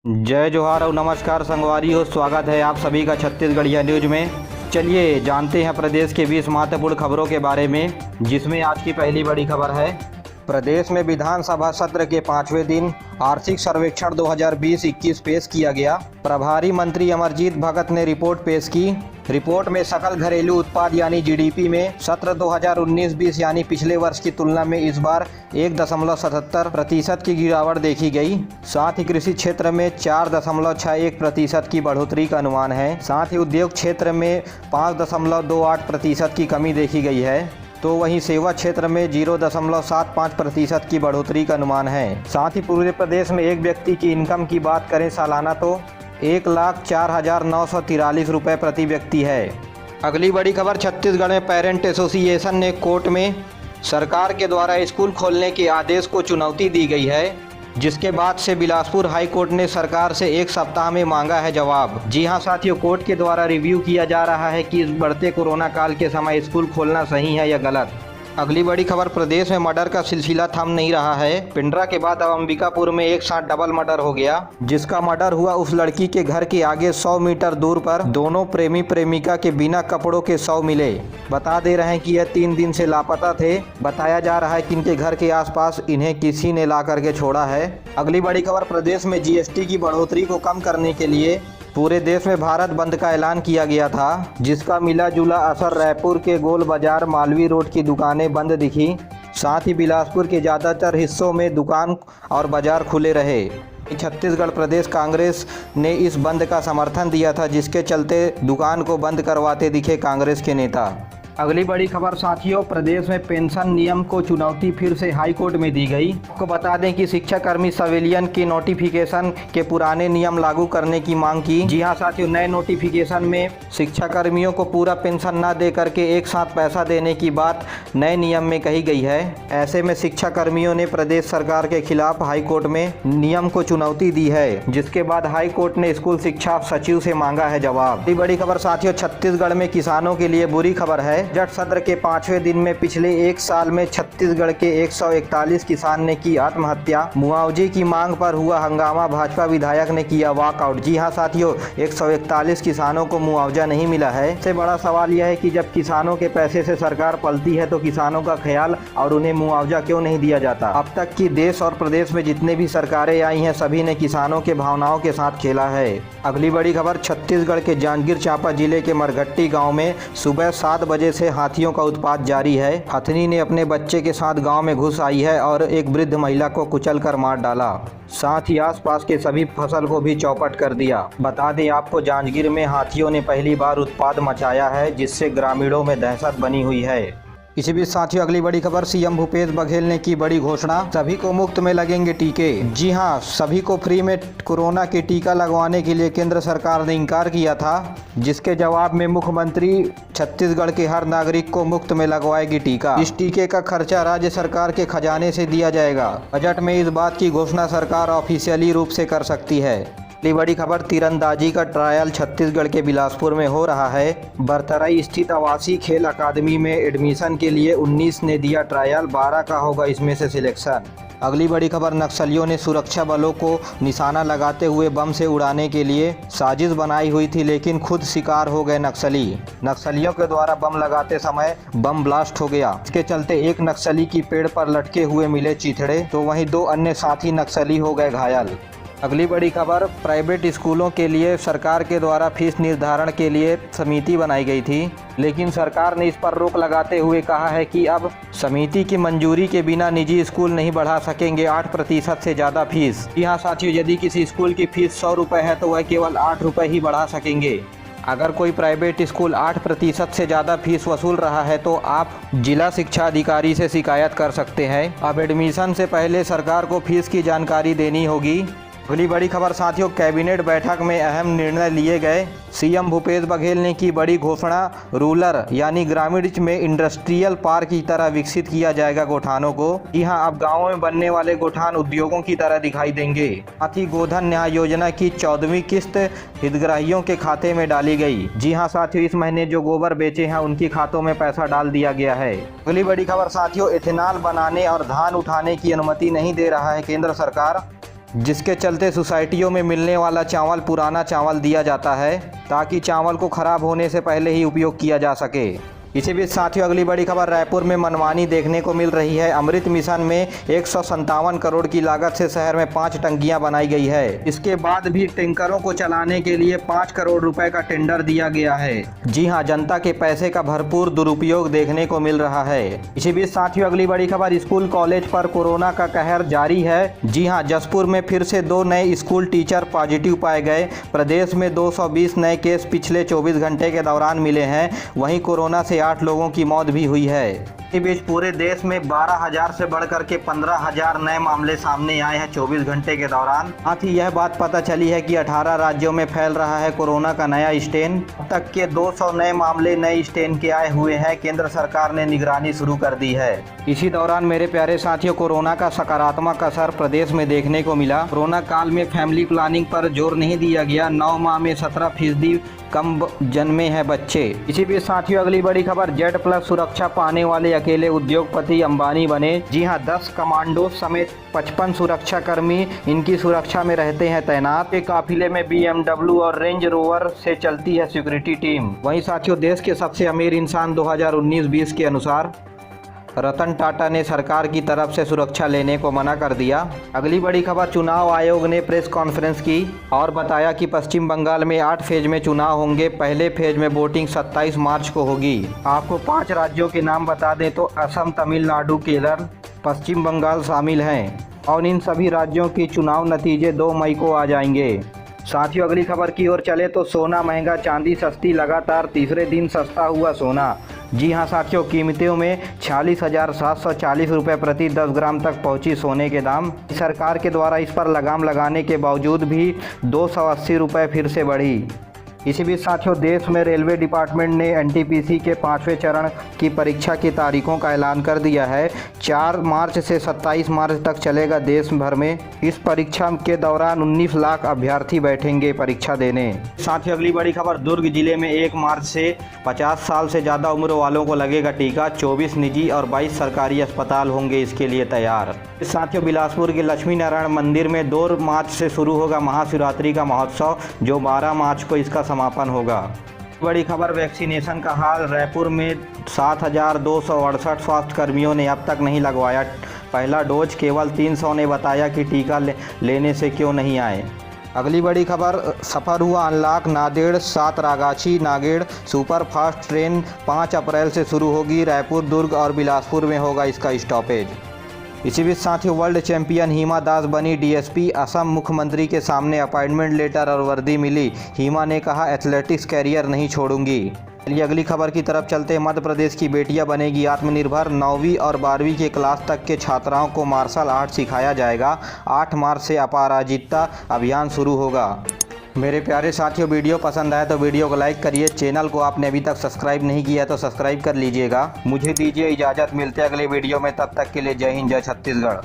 जय जोहार और नमस्कार संगवारी हो। स्वागत है आप सभी का छत्तीसगढ़िया न्यूज में। चलिए जानते हैं प्रदेश के 20 महत्वपूर्ण खबरों के बारे में, जिसमें आज की पहली बड़ी खबर है। प्रदेश में विधानसभा सत्र के 5वें दिन आर्थिक सर्वेक्षण 2020-21 पेश किया गया। प्रभारी मंत्री अमरजीत भगत ने रिपोर्ट पेश की। रिपोर्ट में सकल घरेलू उत्पाद यानी जीडीपी में सत्र 2019-20 यानी पिछले वर्ष की तुलना में इस बार 1.77% की गिरावट देखी गई। साथ ही कृषि क्षेत्र में 4.61% की बढ़ोतरी का अनुमान है। साथ ही उद्योग क्षेत्र में 5.28% की कमी देखी गई है, तो वहीं सेवा क्षेत्र में 0.75% की बढ़ोतरी का अनुमान है। साथ ही पूरे प्रदेश में एक व्यक्ति की इनकम की बात करें सालाना तो 1,04,943 रुपये प्रति व्यक्ति है। अगली बड़ी खबर, छत्तीसगढ़ में पेरेंट एसोसिएशन ने कोर्ट में सरकार के द्वारा स्कूल खोलने के आदेश को चुनौती दी गई है, जिसके बाद से बिलासपुर हाई कोर्ट ने सरकार से 1 सप्ताह में मांगा है जवाब। जी हां साथियों, कोर्ट के द्वारा रिव्यू किया जा रहा है कि इस बढ़ते कोरोना काल के समय स्कूल खोलना सही है या गलत। अगली बड़ी खबर, प्रदेश में मर्डर का सिलसिला थम नहीं रहा है। पिंडरा के बाद अब अंबिकापुर में एक साथ डबल मर्डर हो गया, जिसका मर्डर हुआ उस लड़की के घर के आगे 100 मीटर दूर पर। दोनों प्रेमी प्रेमिका के बिना कपड़ों के शव मिले। बता दे रहे हैं कि यह 3 दिन से लापता थे। बताया जा रहा है कि इनके घर के आसपास इन्हें किसी ने ला करके छोड़ा है। अगली बड़ी खबर, प्रदेश में जीएसटी की बढ़ोतरी को कम करने के लिए पूरे देश में भारत बंद का ऐलान किया गया था, जिसका मिला जुला असर रायपुर के गोल बाजार मालवी रोड की दुकानें बंद दिखी। साथ ही बिलासपुर के ज़्यादातर हिस्सों में दुकान और बाजार खुले रहे। छत्तीसगढ़ प्रदेश कांग्रेस ने इस बंद का समर्थन दिया था, जिसके चलते दुकान को बंद करवाते दिखे कांग्रेस के नेता। अगली बड़ी खबर साथियों, प्रदेश में पेंशन नियम को चुनौती फिर से हाई कोर्ट में दी गई। आपको बता दें कि शिक्षाकर्मी सिविलियन की नोटिफिकेशन के पुराने नियम लागू करने की मांग की। जी हां साथियों, नए नोटिफिकेशन में शिक्षाकर्मियों को पूरा पेंशन न दे करके एक साथ पैसा देने की बात नए नियम में कही गई है। ऐसे में शिक्षाकर्मियों ने प्रदेश सरकार के खिलाफ हाई कोर्ट में नियम को चुनौती दी है, जिसके बाद हाई कोर्ट ने स्कूल शिक्षा सचिव से मांगा है जवाब। बड़ी खबर साथियों, छत्तीसगढ़ में किसानों के लिए बुरी खबर है। बजट सत्र के 5वें दिन में पिछले 1 साल में छत्तीसगढ़ के 141 किसान ने की आत्महत्या। मुआवजे की मांग पर हुआ हंगामा, भाजपा विधायक ने किया वॉकआउट। जी हां साथियों, 141 किसानों को मुआवजा नहीं मिला है। सबसे बड़ा सवाल यह है कि जब किसानों के पैसे से सरकार पलती है तो किसानों का ख्याल और उन्हें मुआवजा क्यों नहीं दिया जाता। अब तक की देश और प्रदेश में जितने भी सरकारें आई हैं, सभी ने किसानों के भावनाओं के साथ खेला है। अगली बड़ी खबर, छत्तीसगढ़ के जांजगीर चांपा जिले के मरघट्टी गाँव में सुबह 7 बजे से हाथियों का उत्पात जारी है। हथनी ने अपने बच्चे के साथ गांव में घुस आई है और एक वृद्ध महिला को कुचलकर मार डाला। साथ ही आसपास के सभी फसल को भी चौपट कर दिया। बता दें आपको, जांजगीर में हाथियों ने पहली बार उत्पात मचाया है, जिससे ग्रामीणों में दहशत बनी हुई है। इसी बीच साथियों, अगली बड़ी खबर, सीएम भूपेश बघेल ने की बड़ी घोषणा। सभी को मुफ्त में लगेंगे टीके। जी हां, सभी को फ्री में कोरोना के टीका लगवाने के लिए केंद्र सरकार ने इनकार किया था, जिसके जवाब में मुख्यमंत्री छत्तीसगढ़ के हर नागरिक को मुफ्त में लगवाएगी टीका। इस टीके का खर्चा राज्य सरकार के खजाने से दिया जाएगा। बजट में इस बात की घोषणा सरकार ऑफिशियली रूप से कर सकती है। अगली बड़ी खबर, तीरंदाजी का ट्रायल छत्तीसगढ़ के बिलासपुर में हो रहा है। बरतराई स्थित आवासीय खेल अकादमी में एडमिशन के लिए 19 ने दिया ट्रायल, 12 का होगा इसमें से सिलेक्शन। अगली बड़ी खबर, नक्सलियों ने सुरक्षा बलों को निशाना लगाते हुए बम से उड़ाने के लिए साजिश बनाई हुई थी, लेकिन खुद शिकार हो गए नक्सली। नक्सलियों के द्वारा बम लगाते समय बम ब्लास्ट हो गया। इसके चलते एक नक्सली की पेड़ पर लटके हुए मिले चीथड़े, तो वहीं 2 अन्य साथी नक्सली हो गए घायल। अगली बड़ी खबर, प्राइवेट स्कूलों के लिए सरकार के द्वारा फीस निर्धारण के लिए समिति बनाई गई थी, लेकिन सरकार ने इस पर रोक लगाते हुए कहा है कि अब समिति की मंजूरी के बिना निजी स्कूल नहीं बढ़ा सकेंगे 8% से ज़्यादा फीस। जी हाँ साथियों, यदि किसी स्कूल की फीस 100 रुपये है तो वह केवल 8 रुपये ही बढ़ा सकेंगे। अगर कोई प्राइवेट स्कूल 8% से ज़्यादा फीस वसूल रहा है तो आप जिला शिक्षा अधिकारी से शिकायत कर सकते हैं। अब एडमिशन से पहले सरकार को फीस की जानकारी देनी होगी। अगली बड़ी खबर साथियों, कैबिनेट बैठक में अहम निर्णय लिए गए। सीएम भूपेश बघेल ने की बड़ी घोषणा। रूरल यानी ग्रामीण में इंडस्ट्रियल पार्क की तरह विकसित किया जाएगा गोठानों को। जी हां, अब गाँवों में बनने वाले गोठान उद्योगों की तरह दिखाई देंगे। साथ ही गोधन न्याय योजना की 14वीं किस्त हितग्राहियों के खाते में डाली गई। जी हां साथियों, इस महीने जो गोबर बेचे हैं उनके खातों में पैसा डाल दिया गया है। अगली बड़ी खबर साथियों, इथेनॉल बनाने और धान उठाने की अनुमति नहीं दे रहा है केंद्र सरकार। जिसके चलते सोसाइटियों में मिलने वाला चावल पुराना चावल दिया जाता है ताकि चावल को खराब होने से पहले ही उपयोग किया जा सके। इसी बीच साथियों, अगली बड़ी खबर रायपुर में मनमानी देखने को मिल रही है। अमृत मिशन में 157 करोड़ की लागत से शहर में 5 टंकियां बनाई गई है। इसके बाद भी टैंकरों को चलाने के लिए 5 करोड़ रुपए का टेंडर दिया गया है। जी हां, जनता के पैसे का भरपूर दुरुपयोग देखने को मिल रहा है। इसी बीच साथियों, अगली बड़ी खबर स्कूल कॉलेज पर कोरोना का कहर जारी है। जी हां, जसपुर में फिर से 2 नए स्कूल टीचर पॉजिटिव पाए गए। प्रदेश में 220 नए केस पिछले 24 घंटे के दौरान मिले हैं। वहीं कोरोना से 8 लोगों की मौत भी हुई है। इस बीच पूरे देश में 12,000 से बढ़कर के 15,000 नए मामले सामने आए हैं 24 घंटे के दौरान। साथ ही यह बात पता चली है कि 18 राज्यों में फैल रहा है कोरोना का नया स्ट्रेन। अब तक के 200 नए मामले नए स्ट्रेन के आए हुए हैं। केंद्र सरकार ने निगरानी शुरू कर दी है। इसी दौरान मेरे प्यारे साथियों, कोरोना का सकारात्मक असर प्रदेश में देखने को मिला। कोरोना काल में फैमिली प्लानिंग पर जोर नहीं दिया गया। 9 माह में 17% कम जन्मे हैं बच्चे। इसी बीच साथियों, अगली बड़ी खबर Z+ सुरक्षा पाने वाले अकेले उद्योगपति अंबानी बने। जी हां, 10 कमांडो समेत 55 सुरक्षाकर्मी इनकी सुरक्षा में रहते हैं तैनात। एक काफिले में BMW और रेंज रोवर से चलती है सिक्योरिटी टीम। वहीं साथियों, देश के सबसे अमीर इंसान 2019-20 के अनुसार रतन टाटा ने सरकार की तरफ से सुरक्षा लेने को मना कर दिया। अगली बड़ी खबर, चुनाव आयोग ने प्रेस कॉन्फ्रेंस की और बताया कि पश्चिम बंगाल में 8 फेज में चुनाव होंगे। पहले फेज में वोटिंग 27 मार्च को होगी। आपको 5 राज्यों के नाम बता दें तो असम, तमिलनाडु, केरल, पश्चिम बंगाल शामिल हैं और इन सभी राज्यों के चुनाव नतीजे 2 मई को आ जाएंगे। साथियों, अगली खबर की ओर चले तो सोना महंगा, चांदी सस्ती, लगातार तीसरे दिन सस्ता हुआ सोना। जी हां साथियों, कीमतों में 46,740 रुपये प्रति 10 ग्राम तक पहुंची सोने के दाम। सरकार के द्वारा इस पर लगाम लगाने के बावजूद भी 280 रुपये फिर से बढ़ी। इसी बीच साथियों, देश में रेलवे डिपार्टमेंट ने NTPC के 5वें चरण की परीक्षा की तारीखों का ऐलान कर दिया है। 4 मार्च से 27 मार्च तक चलेगा देश भर में। इस परीक्षा के दौरान 19 लाख अभ्यर्थी बैठेंगे परीक्षा देने। साथ ही अगली बड़ी खबर, दुर्ग जिले में 1 मार्च से 50 साल से ज़्यादा उम्र वालों को लगेगा टीका। 24 निजी और 22 सरकारी अस्पताल होंगे इसके लिए तैयार। साथियों, बिलासपुर के लक्ष्मी नारायण मंदिर में 2 मार्च से शुरू होगा महाशिवरात्रि का महोत्सव, जो 12 मार्च को इसका समापन होगा। बड़ी खबर, वैक्सीनेशन का हाल। रायपुर में 7,268 स्वास्थ्य कर्मियों ने अब तक नहीं लगवाया पहला डोज। केवल 300 ने बताया कि टीका लेने से क्यों नहीं आए। अगली बड़ी खबर, सफ़र हुआ अनलॉक। नांदेड़ सातरागाछी नागेड़ सुपरफास्ट ट्रेन 5 अप्रैल से शुरू होगी। रायपुर, दुर्ग और बिलासपुर में होगा इसका स्टॉपेज। इसी बीच साथियों, वर्ल्ड चैंपियन हिमा दास बनी DSP। असम मुख्यमंत्री के सामने अपॉइंटमेंट लेटर और वर्दी मिली। हिमा ने कहा, एथलेटिक्स कैरियर नहीं छोड़ूंगी। चलिए अगली खबर की तरफ चलते हैं। मध्य प्रदेश की बेटियां बनेगी आत्मनिर्भर। 9वीं और 12वीं के क्लास तक के छात्राओं को मार्शल आर्ट सिखाया जाएगा। 8 मार्च से अपराजिता अभियान शुरू होगा। मेरे प्यारे साथियों, वीडियो पसंद आया तो वीडियो को लाइक करिए। चैनल को आपने अभी तक सब्सक्राइब नहीं किया तो सब्सक्राइब कर लीजिएगा। मुझे दीजिए इजाज़त, मिलते हैं अगले वीडियो में। तब तक के लिए जय हिंद, जय छत्तीसगढ़।